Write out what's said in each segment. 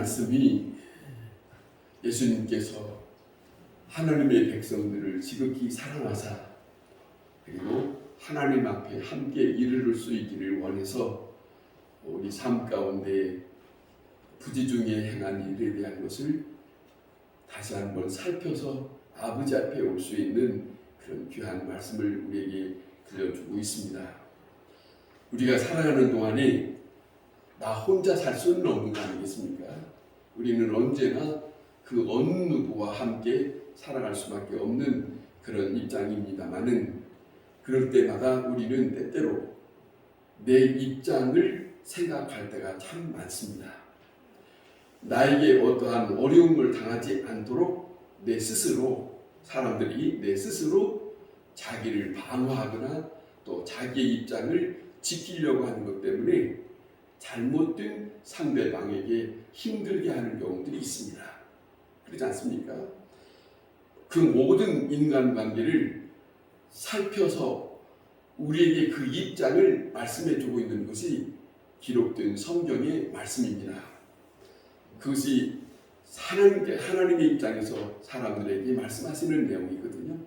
말씀이 예수님께서 하나님의 백성들을 지극히 사랑하사 그리고 하나님 앞에 함께 이르를 수 있기를 원해서 우리 삶 가운데 부지 중에 행한 일에 대한 것을 다시 한번 살펴서 아버지 앞에 올 수 있는 그런 귀한 말씀을 우리에게 들려주고 있습니다. 우리가 살아가는 동안에 나 혼자 살 수는 없는 거 아니겠습니까? 우리는 언제나 그 어느 누구와 함께 살아갈 수밖에 없는 그런 입장입니다만은 그럴 때마다 우리는 때때로 내 입장을 생각할 때가 참 많습니다. 나에게 어떠한 어려움을 당하지 않도록 내 스스로 사람들이 내 스스로 자기를 방어하거나 또 자기의 입장을 지키려고 하는 것 때문에 잘못된 상대방에게 힘들게 하는 경우들이 있습니다. 그렇지 않습니까? 그 모든 인간관계를 살펴서 우리에게 그 입장을 말씀해 주고 있는 것이 기록된 성경의 말씀입니다. 그것이 하나님의 입장에서 사람들에게 말씀하시는 내용이거든요.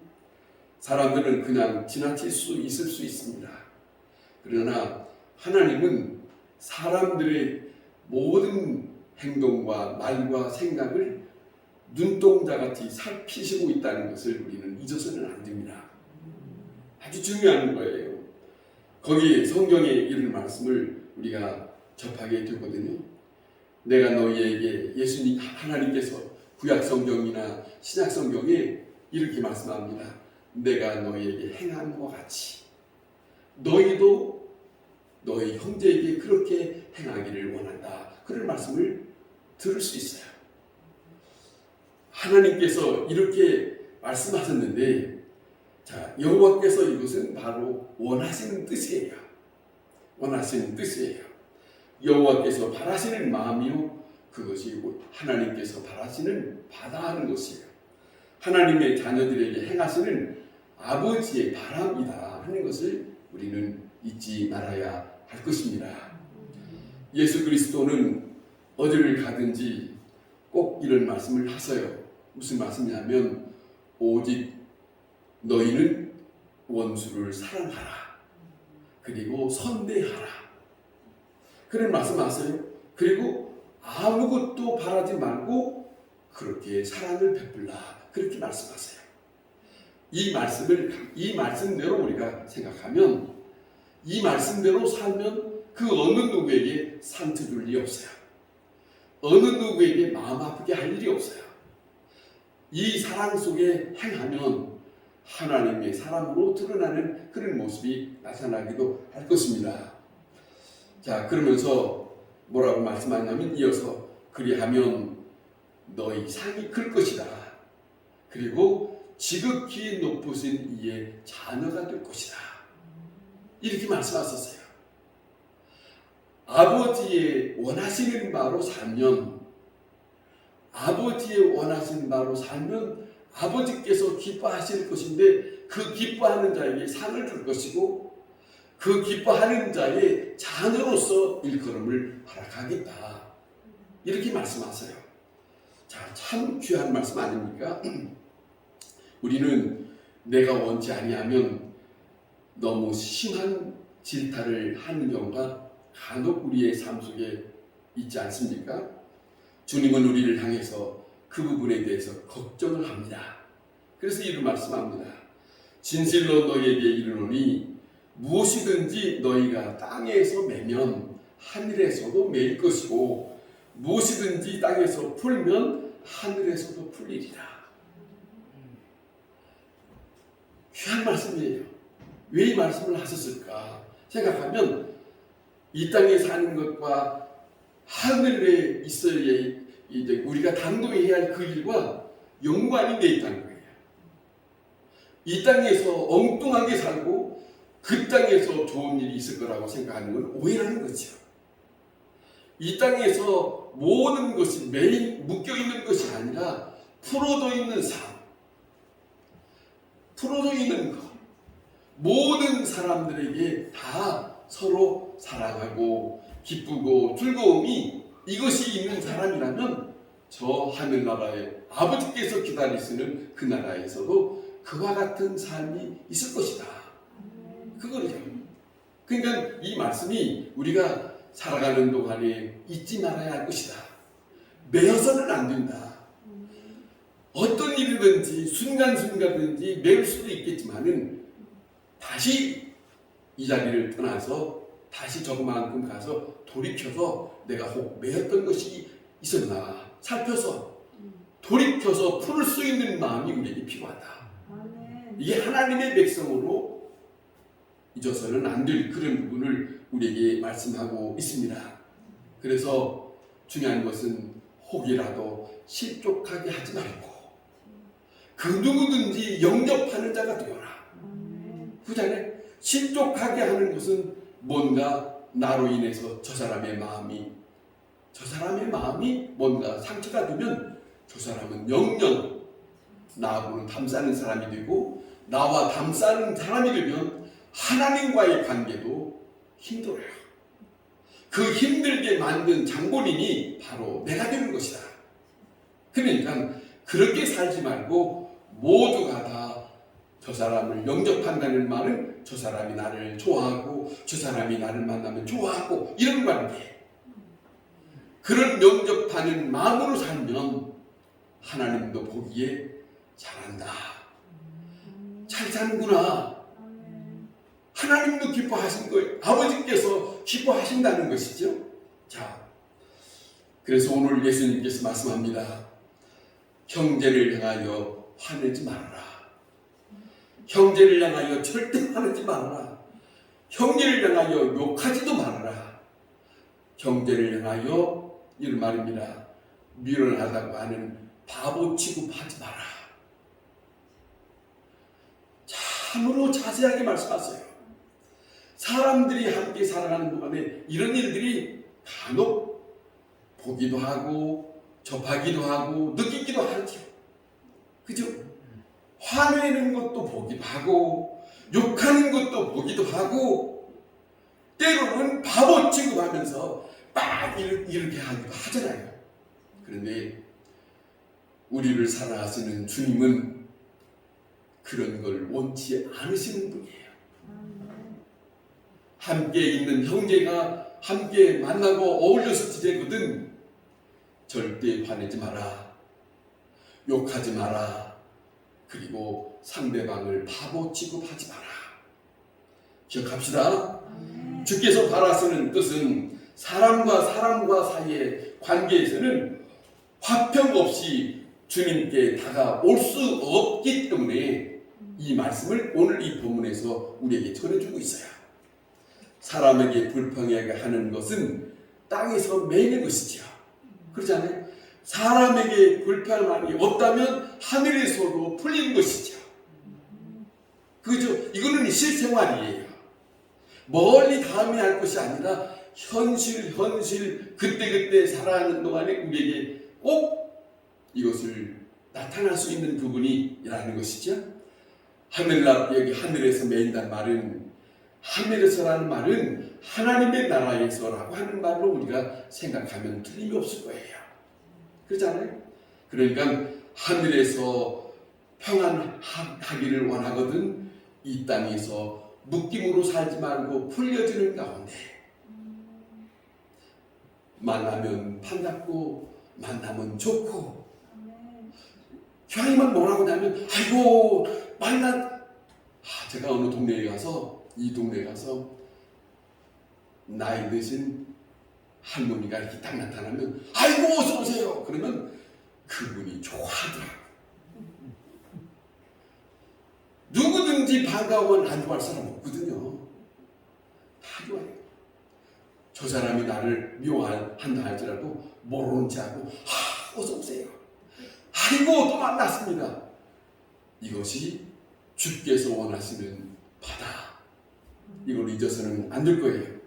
사람들은 그냥 지나칠 수 있을 수 있습니다. 그러나 하나님은 사람들의 모든 행동과 말과 생각을 눈동자같이 살피시고 있다는 것을 우리는 잊어서는 안 됩니다. 아주 중요한 거예요. 거기 성경에 이런 말씀을 우리가 접하게 되거든요. 내가 너희에게 예수님 하나님께서 구약 성경이나 신약 성경에 이렇게 말씀합니다. 내가 너희에게 행한 것 같이 너희도 너희 형제에게 그렇게 행하기를 원한다. 그런 말씀을 들을 수 있어요. 하나님께서 이렇게 말씀하셨는데 자, 여호와께서 이것은 바로 원하시는 뜻이에요. 원하시는 뜻이에요. 여호와께서 바라시는 마음이요 그것이 하나님께서 바라시는 바라하는 것이에요. 하나님의 자녀들에게 행하시는 아버지의 바람이다 하는 것을 우리는 잊지 말아야 할 것입니다. 예수 그리스도는 어디를 가든지 꼭 이런 말씀을 하세요. 무슨 말씀이냐면 오직 너희는 원수를 사랑하라. 그리고 선대하라. 그런 말씀하세요. 그리고 아무것도 바라지 말고 그렇게 사랑을 베풀라. 그렇게 말씀하세요. 이 말씀대로 우리가 생각하면 이 말씀대로 살면 그 어느 누구에게 상처 줄 일이 없어요. 어느 누구에게 마음 아프게 할 일이 없어요. 이 사랑 속에 행하면 하나님의 사랑으로 드러나는 그런 모습이 나타나기도 할 것입니다. 자, 그러면서 뭐라고 말씀하냐면 이어서 그리하면 너희 상이 클 것이다. 그리고 지극히 높으신 이의 자녀가 될 것이다. 이렇게 말씀하셨어요. 아버지의 원하시는 바로 살면 아버지의 원하시는 바로 살면 아버지께서 기뻐하실 것인데 그 기뻐하는 자에게 상을 줄 것이고 그 기뻐하는 자의 자녀로서 일컬음을 허락하겠다. 이렇게 말씀하세요. 자, 참 귀한 말씀 아닙니까? 우리는 내가 원치 아니하면 너무 심한 질타를 하는 경우가 간혹 우리의 삶 속에 있지 않습니까? 주님은 우리를 향해서 그 부분에 대해서 걱정을 합니다. 그래서 이를 말씀합니다. 진실로 너희에게 이르노니 무엇이든지 너희가 땅에서 매면 하늘에서도 매일 것이고 무엇이든지 땅에서 풀면 하늘에서도 풀리리라. 귀한 말씀이에요. 왜 이 말씀을 하셨을까 생각하면 이 땅에 사는 것과 하늘에 있어야 이제 우리가 당도해야 할 그 일과 연관이 돼 있다는 거예요. 이 땅에서 엉뚱하게 살고 그 땅에서 좋은 일이 있을 거라고 생각하는 건 오해라는 거죠. 이 땅에서 모든 것이 매일 묶여있는 것이 아니라 풀어져 있는 삶, 풀어져 있는 것, 모든 사람들에게 다 서로 사랑하고 기쁘고 즐거움이 이것이 있는 사람이라면 저 하늘나라에 아버지께서 기다리시는 그 나라에서도 그와 같은 삶이 있을 것이다. 그거죠. 그러니까 이 말씀이 우리가 살아가는 동안에 잊지 말아야 할 것이다. 매여서는 안 된다. 어떤 일이든지 순간순간든지 매일 수도 있겠지만은 다시 이 자리를 떠나서 다시 저만큼 가서 돌이켜서 내가 혹 매였던 것이 있었나 살펴서 돌이켜서 풀 수 있는 마음이 우리에게 필요하다. 이게 하나님의 백성으로 잊어서는 안 될 그런 부분을 우리에게 말씀하고 있습니다. 그래서 중요한 것은 혹이라도 실족하게 하지 말고 그 누구든지 영접하는 자가 되어라. 그잖아요. 실족하게 하는 것은 뭔가 나로 인해서 저 사람의 마음이 뭔가 상처가 되면 저 사람은 영영 나하고는 담싸는 사람이 되고 나와 담싸는 사람이 되면 하나님과의 관계도 힘들어요. 그 힘들게 만든 장본인이 바로 내가 되는 것이다. 그러니까 그렇게 살지 말고 모두가 다 저 사람을 영접한다는 말은 저 사람이 나를 좋아하고 저 사람이 나를 만나면 좋아하고 이런 관계, 그런 영접하는 마음으로 살면 하나님도 보기에 잘한다, 잘 사는구나, 하나님도 기뻐하신 거예요. 아버지께서 기뻐하신다는 것이죠. 자, 그래서 오늘 예수님께서 말씀합니다. 형제를 향하여 화내지 말아라. 형제를 향하여 절대 화내지 말아라. 형제를 향하여 욕하지도 말아라. 형제를 향하여 이런 말입니다. 미련하다고 하는 바보 취급하지 마라. 참으로 자세하게 말씀하세요. 사람들이 함께 살아가는 동안에 이런 일들이 간혹 보기도 하고 접하기도 하고 느끼기도 하죠. 그죠? 화내는 것도 보기도 하고 욕하는 것도 보기도 하고 때로는 바보 취급하면서 막 이렇게 하기도 하잖아요. 그런데 우리를 사랑하시는 주님은 그런 걸 원치 않으시는 분이에요. 함께 있는 형제가 함께 만나고 어울려서 지내거든 절대 화내지 마라. 욕하지 마라. 그리고 상대방을 바보 취급하지 마라. 기억합시다. 주께서 바라시는 뜻은 사람과 사이의 관계에서는 화평 없이 주님께 다가올 수 없기 때문에 이 말씀을 오늘 이 본문에서 우리에게 전해주고 있어요. 사람에게 불평하게 하는 것은 땅에서 매이는 것이죠. 그렇지 않아요? 사람에게 불평함이 없다면 하늘에서도 풀리는 것이죠. 그죠? 이거는 실생활이에요. 멀리 다음에 할 것이 아니라 현실 그때 살아가는 동안에 우리에게 꼭 이것을 나타날 수 있는 부분이라는 것이죠. 여기 하늘에서 매인다는 말은, 하늘에서라는 말은 하나님의 나라에서라고 하는 말로 우리가 생각하면 틀림이 없을 거예요. 그렇잖아요. 그러니까 하늘에서 평안하기를 원하거든 이 땅에서 묶임으로 살지 말고 풀려지는 가운데 만나면 반갑고 만나면 좋고 교황님은 뭐라고 하냐면 아이고 제가 어느 동네에 가서 나이 드신 할머니가 이렇게 딱 나타나면 아이고 어서 오세요. 그러면 그분이 좋아하더라고요. 누구든지 반가워하면 안 좋아할 사람 없거든요. 다 좋아해요. 저 사람이 나를 미워한다 할지라도 모르는 체 하고 어서 오세요. 아이고 또 만났습니다. 이것이 주께서 원하시는 바다. 이걸 잊어서는 안 될 거예요.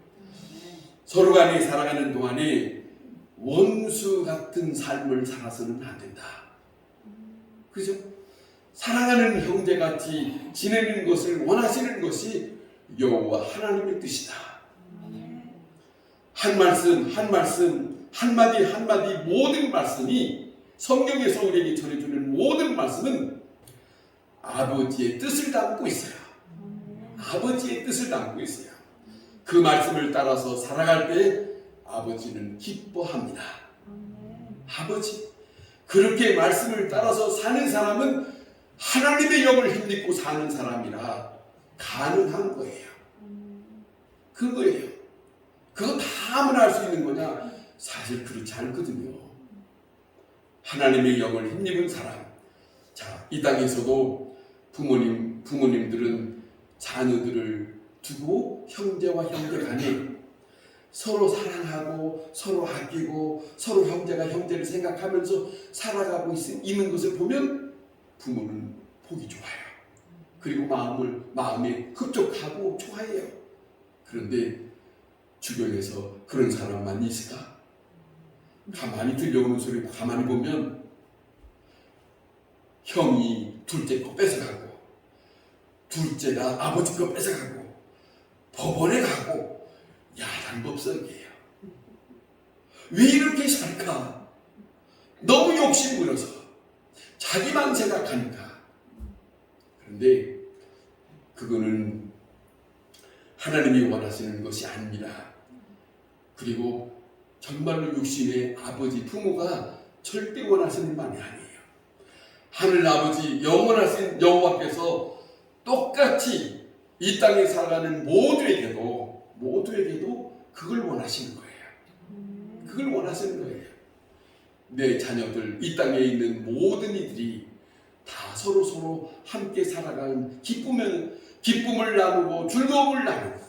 서로 간에 살아가는 동안에 원수 같은 삶을 살아서는 안 된다. 그죠? 사랑하는 형제같이 지내는 것을 원하시는 것이 여호와 하나님의 뜻이다. 한 말씀 한마디 한마디 모든 말씀이 성경에서 우리에게 전해주는 모든 말씀은 아버지의 뜻을 담고 있어요. 아버지의 뜻을 담고 있어요. 그 말씀을 따라서 살아갈 때 아버지는 기뻐합니다. 아버지, 그렇게 말씀을 따라서 사는 사람은 하나님의 영을 힘입고 사는 사람이라 가능한 거예요. 그거예요. 그거 다 아무나 할 수 있는 거냐? 사실 그렇지 않거든요. 하나님의 영을 힘입은 사람. 자, 이 땅에서도 부모님들은 자녀들을 두고 형제와 형제 간에 서로 사랑하고 서로 아끼고 서로 형제가 형제를 생각하면서 살아가고 있는 것을 보면 부모는 보기 좋아요. 그리고 마음에 흡족하고 좋아해요. 그런데 주변에서 그런 사람만 있을까? 가만히 들려오는 소리 가만히 보면 형이 둘째 거 뺏어가고 둘째가 아버지 거 뺏어가고 법원에 가고 야단법석이에요. 왜 이렇게 살까? 너무 욕심부려서 자기만 생각하니까. 그런데 그거는 하나님이 원하시는 것이 아닙니다. 그리고 정말로 육신의 아버지 부모가 절대 원하시는 바이 아니에요. 하늘 아버지 영원하신 여호와께서 똑같이 이 땅에 살아가는 모두에게도 그걸 원하시는 거예요. 그걸 원하시는 거예요. 내 자녀들, 이 땅에 있는 모든 이들이 다 서로 함께 살아가는 기쁨을 나누고 즐거움을 나누고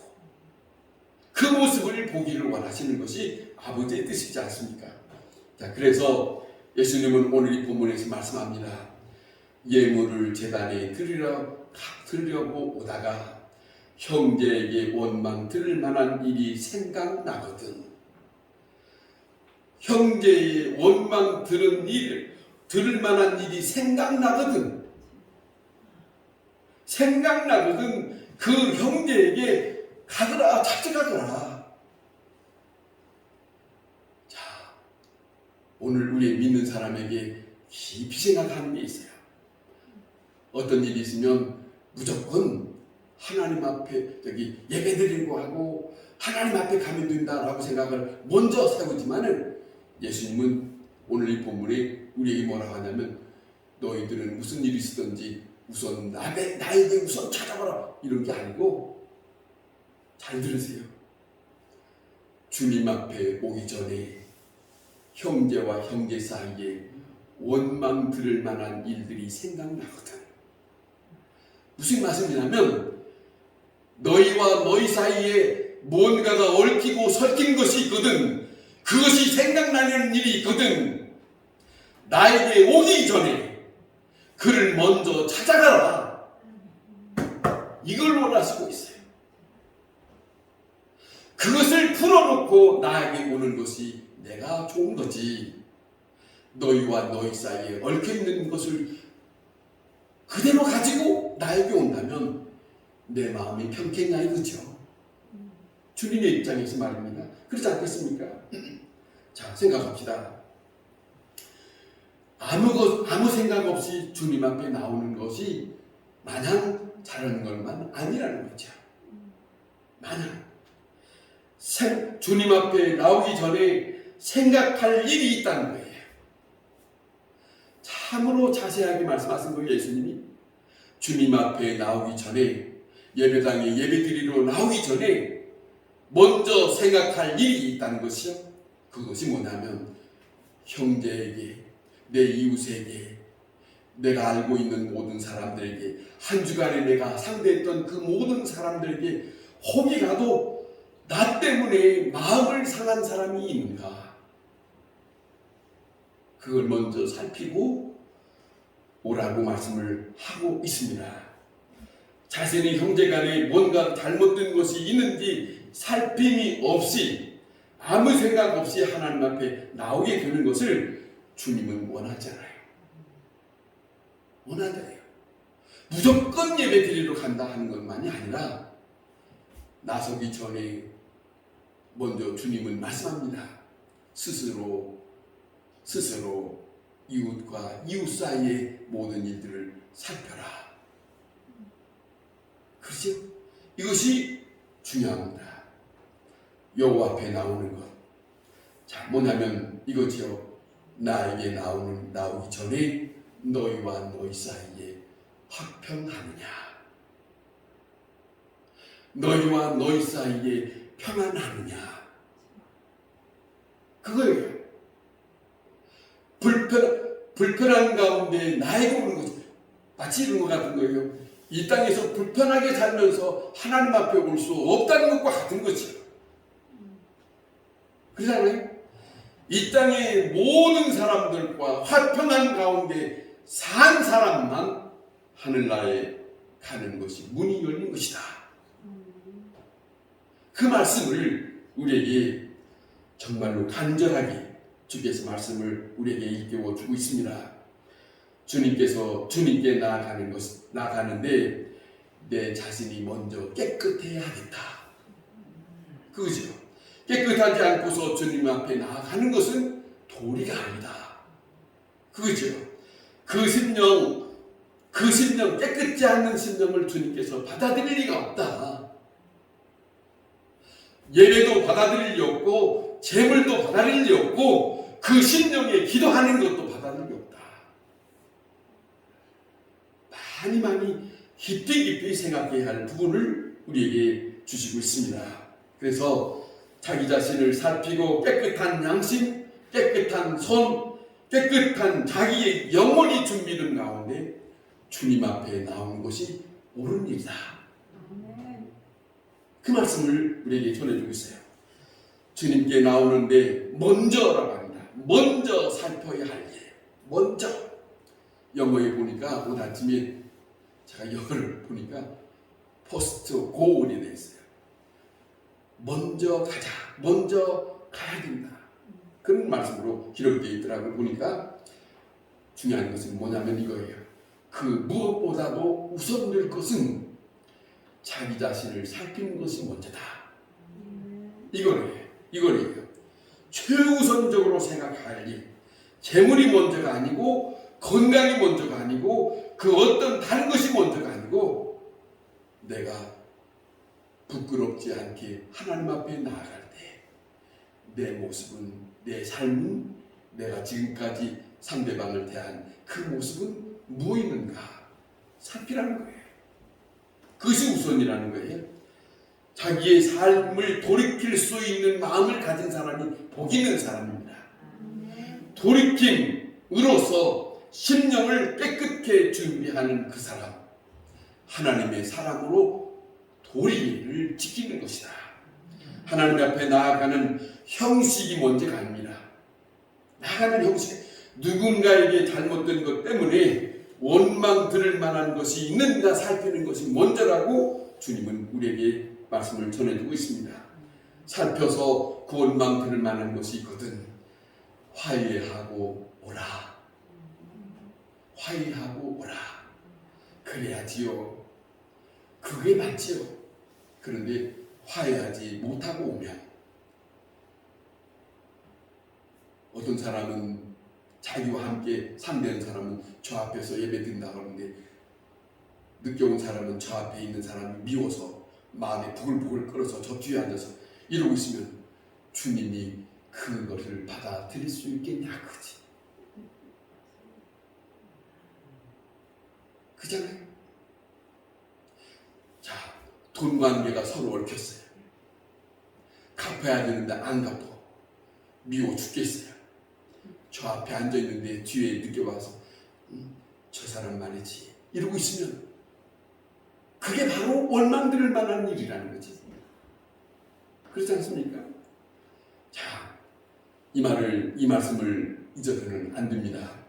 그 모습을 보기를 원하시는 것이 아버지의 뜻이지 않습니까? 자, 그래서 예수님은 오늘 이 본문에서 말씀합니다. 예물을 제단에 드리려고 오다가 형제에게 원망 들을 만한 일이 생각나거든. 형제의 원망 들을 만한 일이 생각나거든. 그 형제에게 가더라, 찾아가더라. 자, 오늘 우리 믿는 사람에게 깊이 생각하는 게 있어요. 어떤 일이 있으면 무조건 하나님 앞에 예배 드리고 하고 하나님 앞에 가면 된다라고 생각을 먼저 세우지만은 예수님은 오늘 이 본문에 우리에게 뭐라고 하냐면 너희들은 무슨 일이 있었든지 우선 나에게 우선 찾아봐라 이런 게 아니고 잘 들으세요. 주님 앞에 오기 전에 형제와 형제 사이에 원망 들을 만한 일들이 생각나거든. 무슨 말씀이냐면 너희와 너희 사이에 뭔가가 얽히고 설킨 것이 있거든. 그것이 생각나는 일이 있거든. 나에게 오기 전에 그를 먼저 찾아가라. 이걸 원하시고 있어요. 그것을 풀어놓고 나에게 오는 것이 내가 좋은 거지. 너희와 너희 사이에 얽혀있는 것을 그대로 가지고 나에게 온다면 내 마음이 편케냐 이거죠. 주님의 입장에서 말입니다. 그렇지 않겠습니까? 자, 생각합시다. 아무 생각 없이 주님 앞에 나오는 것이 마냥 잘하는 것만 아니라는 거죠. 마냥 주님 앞에 나오기 전에 생각할 일이 있다는 거예요. 참으로 자세하게 말씀하신 거예요. 예수님이 주님 앞에 나오기 전에 예배당에 예배드리러 나오기 전에 먼저 생각할 일이 있다는 것이요. 그것이 뭐냐면 형제에게, 내 이웃에게, 내가 알고 있는 모든 사람들에게, 한 주간에 내가 상대했던 그 모든 사람들에게 혹이라도 나 때문에 마음을 상한 사람이 있는가, 그걸 먼저 살피고 오라고 말씀을 하고 있습니다. 자신의 형제간에 뭔가 잘못된 것이 있는지 살핌이 없이 아무 생각 없이 하나님 앞에 나오게 되는 것을 주님은 원하잖아요. 원하잖아요. 무조건 예배 드리러 간다 하는 것만이 아니라 나서기 전에 먼저 주님은 말씀합니다. 스스로 이웃과 이웃 사이의 모든 일들을 살펴라. 그렇죠? 이것이 중요합니다. 여호와 앞에 나오는 것. 자, 뭐냐면 이거지요. 나에게 나오기 전에 너희와 너희 사이에 화평하느냐. 너희와 너희 사이에 평안하느냐. 그거예요. 불편한 가운데 나에게 오는 거죠. 마치 이런 것 같은 거예요. 이 땅에서 불편하게 살면서 하나님 앞에 올 수 없다는 것과 같은 거죠. 그렇잖아요. 이 땅의 모든 사람들과 화평한 가운데 산 사람만 하늘나라에 가는 것이 문이 열린 것이다. 그 말씀을 우리에게 정말로 간절하게 주께서 말씀을 우리에게 일깨워 주고 있습니다. 주님께 나아가는데 내 자신이 먼저 깨끗해야겠다. 그거죠. 깨끗하지 않고서 주님 앞에 나아가는 것은 도리가 아니다. 그거죠. 그 심령 깨끗지 않는 심령을 주님께서 받아들일 리가 없다. 예배도 받아들일 리 없고 제물도 받아들일 리 없고 그 심령에 기도하는 것도 받아들일 리 없다. 많이 깊이 생각해야 할 부분을 우리에게 주시고 있습니다. 그래서 자기 자신을 살피고 깨끗한 양심, 깨끗한 손, 깨끗한 자기의 영혼이 준비된 가운데 주님 앞에 나오는 것이 옳은 일이다. 그 말씀을 우리에게 전해주고 있어요. 주님께 나오는데 먼저라고 합니다. 먼저 살펴야 할 일. 먼저. 영어에 보니까 오늘 아침에 제가 영어를 보니까 포스트 고울이 되어 있어요. 먼저 가자. 먼저 가야 된다. 그런 말씀으로 기록되어 있더라고요. 보니까 중요한 것은 뭐냐면 이거예요. 그 무엇보다도 우선될 것은 자기 자신을 살피는 것이 먼저다. 이거예요. 최우선적으로 생각할 일. 재물이 먼저가 아니고 건강이 먼저가 아니고 그 어떤 다른 것이 먼저가 아니고 내가 부끄럽지 않게 하나님 앞에 나아갈 때 내 모습은, 내 삶은, 내가 지금까지 상대방을 대한 그 모습은 뭐 있는가 살피라는 거예요. 그것이 우선이라는 거예요. 자기의 삶을 돌이킬 수 있는 마음을 가진 사람이 복 있는 사람입니다. 돌이킴으로써 심령을 깨끗게 준비하는 그 사람, 하나님의 사랑으로 도리를 지키는 것이다. 하나님 앞에 나아가는 형식이 먼저가 아닙니다. 나아가는 형식, 누군가에게 잘못된 것 때문에 원망 들을 만한 것이 있는가 살피는 것이 먼저라고 주님은 우리에게 말씀을 전해주고 있습니다. 살펴서 그 원망 들을 만한 것이 있거든 화해하고 오라. 화해하고 오라. 그래야지요. 그게 맞지요. 그런데 화해하지 못하고 오면 어떤 사람은 자기와 함께 상대하는 사람은 저 앞에서 예배 드린다고 하는데 늦게 온 사람은 저 앞에 있는 사람이 미워서 마음에 부글부글 끓어서 저 뒤에 앉아서 이러고 있으면 주님이 그것을 받아들일 수 있겠냐 그지? 그잖아요. 자, 돈 관계가 서로 얽혔어요. 갚아야 되는데 안 갚아. 미워 죽겠어요. 저 앞에 앉아있는데 뒤에 늦게 와서 저 사람 말이지 이러고 있으면 그게 바로 원망 들을 만한 일이라는 거지. 그렇지 않습니까? 자, 이 말씀을 잊어서는 안 됩니다.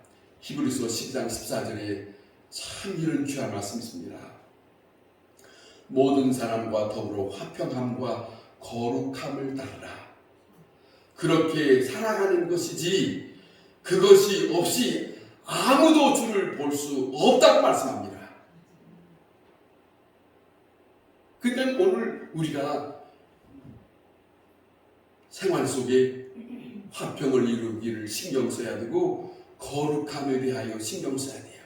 히브리서 10장 14절에 참 이런 귀한 말씀이 있습니다. 모든 사람과 더불어 화평함과 거룩함을 따르라. 그렇게 살아가는 것이지 그것이 없이 아무도 주를 볼 수 없다고 말씀합니다. 그러니까 오늘 우리가 생활 속에 화평을 이루기를 신경 써야 되고 거룩함에 대하여 신경 써야 돼요.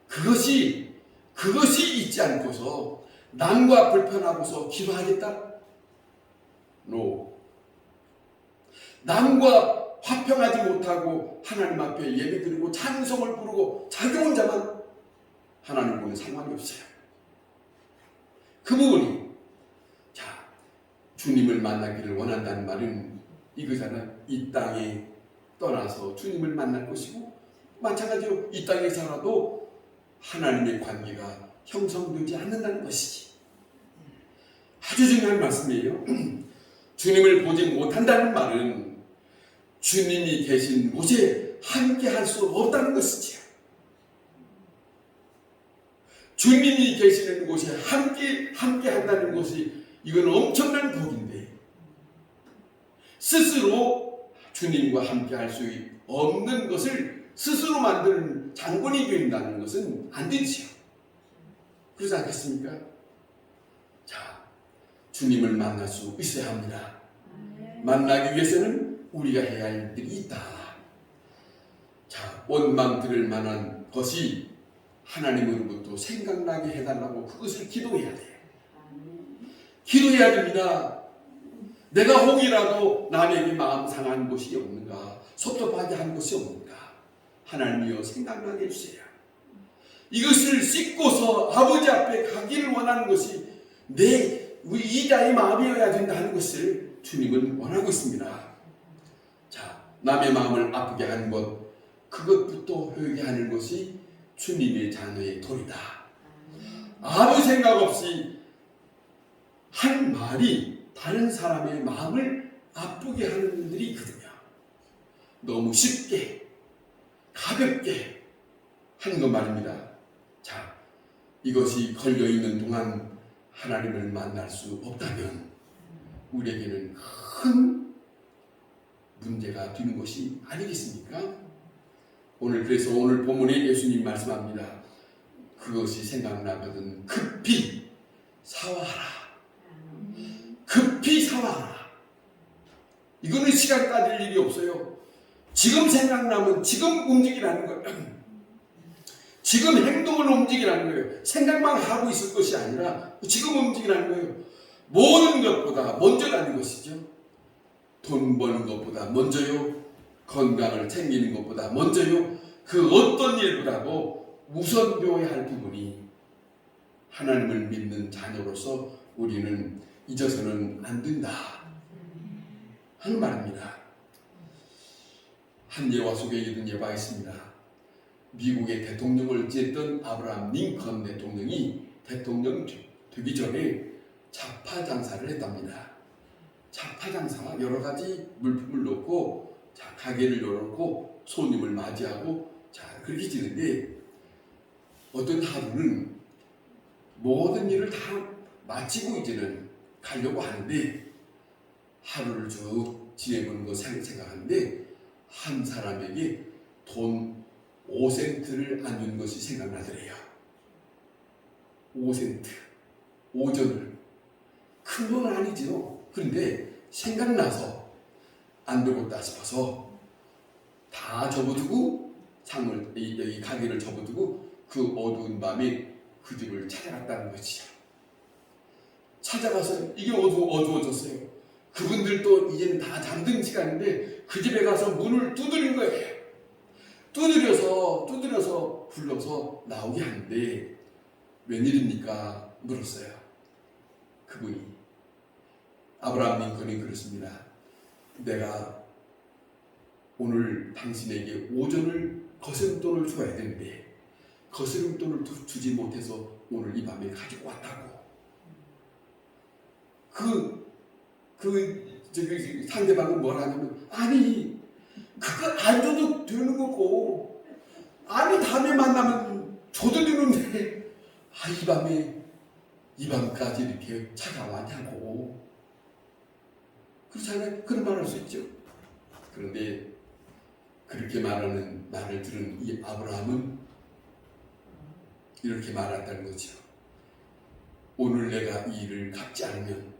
그것이 있지 않고서 남과 불편하고서 기도하겠다? No. 남과 화평하지 못하고 하나님 앞에 예배드리고 찬송을 부르고 자기 혼자만 하나님과는 상관이 없어요. 그 부분이 주님을 만나기를 원한다는 말은 이거잖아요. 이 땅에 떠나서 주님을 만날 것이고 마찬가지로 이 땅에 살아도 하나님의 관계가 형성되지 않는다는 것이지. 아주 중요한 말씀이에요. 주님을 보지 못한다는 말은 주님이 계신 곳에 함께 할 수 없다는 것이지요. 주님이 계시는 곳에 함께 한다는 것이 이건 엄청난 복인데 스스로 주님과 함께 할 수 없는 것을 스스로 만드는 장본이 된다는 것은 안 되지요. 그렇지 않겠습니까? 자, 주님을 만날 수 있어야 합니다. 만나기 위해서는 우리가 해야 할 일이 있다. 자, 원망 들을 만한 것이 하나님으로부터 생각나게 해달라고 그것을 기도해야 돼요. 기도해야 됩니다. 내가 혹이라도 남에게 마음 상한 것이 없는가, 섭섭하게 한 것이 없는가, 하나님이여 생각나게 해주세요. 이것을 씻고서 아버지 앞에 가기를 원하는 것이 우리 이자의 마음이어야 된다는 것을 주님은 원하고 있습니다. 자, 남의 마음을 아프게 한 것, 그것부터 회개하는 것이 주님의 자녀의 도리다. 아무 생각 없이 한 말이 다른 사람의 마음을 아프게 하는 분들이 있거든요. 너무 쉽게 가볍게 하는 것 말입니다. 자, 이것이 걸려있는 동안 하나님을 만날 수 없다면 우리에게는 큰 문제가 되는 것이 아니겠습니까? 그래서 오늘 본문에 예수님 말씀합니다. 그것이 생각나거든 급히 사와하라. 급히 사와하라. 이거는 시간 따질 일이 없어요. 지금 생각나면 지금 움직이라는 거예요. 지금 행동을 움직이라는 거예요. 생각만 하고 있을 것이 아니라 지금 움직이라는 거예요. 모든 것보다 먼저라는 것이죠. 돈 버는 것보다 먼저요. 건강을 챙기는 것보다 먼저요. 그 어떤 일보다도 우선되어야 할 부분이 하나님을 믿는 자녀로서 우리는 잊어서는 안 된다 하는 말입니다. 한 예화 속에 이런 예화가 있습니다. 미국의 대통령을 지냈던 아브라함 링컨 대통령이 대통령 되기 전에 잡화 장사를 했답니다. 잡화 장사, 여러 가지 물품을 넣고 가게를 열어놓고 손님을 맞이하고 그렇게 지는데 어떤 하루는 모든 일을 다 마치고 이제는 가려고 하는데 하루를 쭉 지내보는 거 생각하는데 한 사람에게 돈 5센트를 안 준 것이 생각나더래요. 5센트. 오전을. 큰 건 아니지요. 그런데 생각나서 안 되겠다 싶어서 다 접어두고 여기 가게를 접어두고 그 어두운 밤에 그 집을 찾아갔다는 것이죠. 찾아가서 이게 어두워졌어요. 그분들도 이제는 다 잠든 시간인데 그 집에 가서 문을 두드린 거예요. 두드려서 불러서 나오게 하는데 웬일입니까? 물었어요. 그분이 아브라함 링컨이 그렇습니다. 내가 오늘 당신에게 오전을 거스름돈을 줘야 되는데 거스름돈을 주지 못해서 오늘 이 밤에 가지고 왔다고. 상대방은 뭐라 하냐면 아니 그거 안 줘도 되는 거고 아니 다음에 만나면 줘도 되는데 이 밤까지 이렇게 찾아왔냐고. 그렇잖아요. 그런 말 할 수 있죠. 그런데 그렇게 말하는 말을 들은 이 아브라함은 이렇게 말한다는 거죠. 오늘 내가 이 일을 갚지 않으면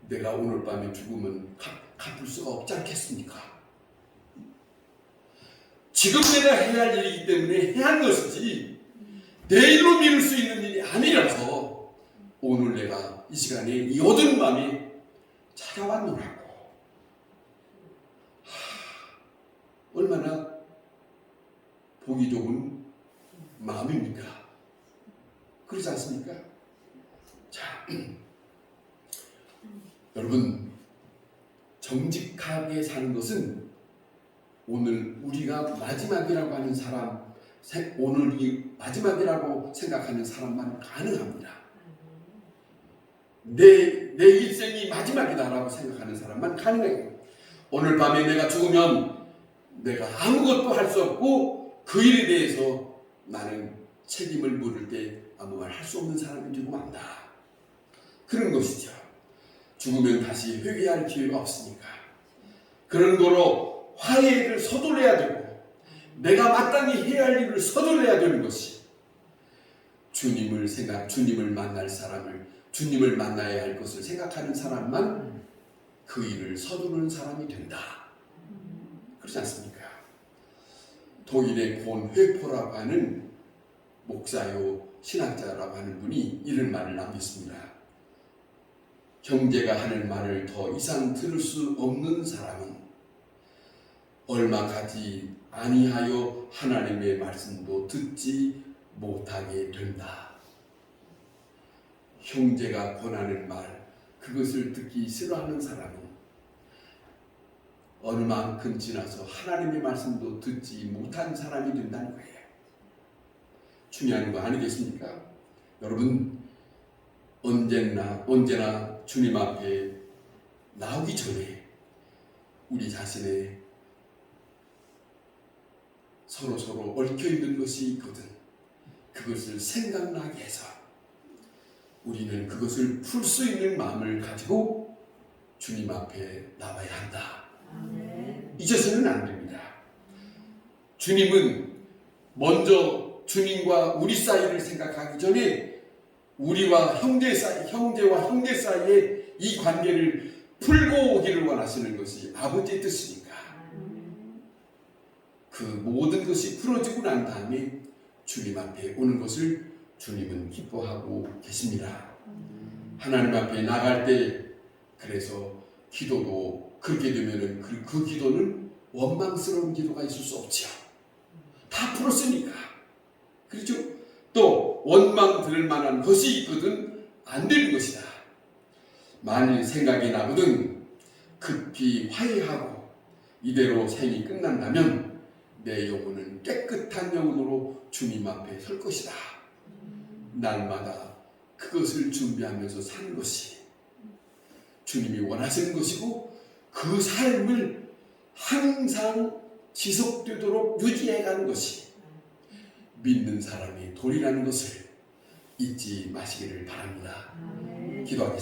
내가 오늘 밤에 죽으면 갚을 수가 없지 않겠습니까? 지금 내가 해야 할 일이기 때문에 해야 하는 것이지 내일로 미룰 수 있는 일이 아니라서 오늘 내가 이 시간에 이 어두운 밤에 찾아왔노라고. 얼마나 보기 좋은 마음입니까? 그렇지 않습니까? 자, 여러분, 정직하게 사는 것은 오늘 우리가 마지막이라고 하는 사람, 오늘이 마지막이라고 생각하는 사람만 가능합니다. 내 일생이 마지막이다라고 생각하는 사람만 가능해요. 오늘 밤에 내가 죽으면 내가 아무것도 할 수 없고 그 일에 대해서 나는 책임을 물을 때 아무 말 할 수 없는 사람이 되고 만다. 그런 것이죠. 죽으면 다시 회개할 기회가 없으니까. 그런 거로 화해를 서둘러야 되고 내가 마땅히 해야 할 일을 서둘러야 되는 것이 주님을 만날 사람을, 주님을 만나야 할 것을 생각하는 사람만 그 일을 서두르는 사람이 된다. 그렇지 않습니까? 독일의 본 회포라고 하는 목사요 신학자라고 하는 분이 이런 말을 남겼습니다. 형제가 하는 말을 더 이상 들을 수 없는 사람은 얼마 가지 아니하여 하나님의 말씀도 듣지 못하게 된다. 형제가 권하는 말, 그것을 듣기 싫어하는 사람은 어느 만큼 지나서 하나님의 말씀도 듣지 못한 사람이 된다는 거예요. 중요한 거 아니겠습니까? 여러분, 언제나 주님 앞에 나오기 전에 우리 자신의 서로 얽혀있는 것이 있거든. 그것을 생각나게 해서 우리는 그것을 풀 수 있는 마음을 가지고 주님 앞에 나와야 한다. 잊어서는 안 됩니다. 주님은 먼저 주님과 우리 사이를 생각하기 전에 우리와 형제와 형제 사이의 이 관계를 풀고 오기를 원하시는 것이 아버지의 뜻이니까 그 모든 것이 풀어지고 난 다음에 주님 앞에 오는 것을 주님은 기뻐하고 계십니다. 하나님 앞에 나갈 때 그래서 기도도 그렇게 되면은 그 기도는 원망스러운 기도가 있을 수 없죠. 다 풀었으니까. 그렇죠? 또 원망 들을 만한 것이 있거든 안 되는 것이다. 만일 생각이 나거든 급히 화해하고 이대로 생이 끝난다면 내 영혼은 깨끗한 영혼으로 주님 앞에 설 것이다. 날마다 그것을 준비하면서 사는 것이 주님이 원하시는 것이고 그 삶을 항상 지속되도록 유지해가는 것이 믿는 사람의 도리라는 것을 잊지 마시기를 바랍니다. 기도하겠습니다.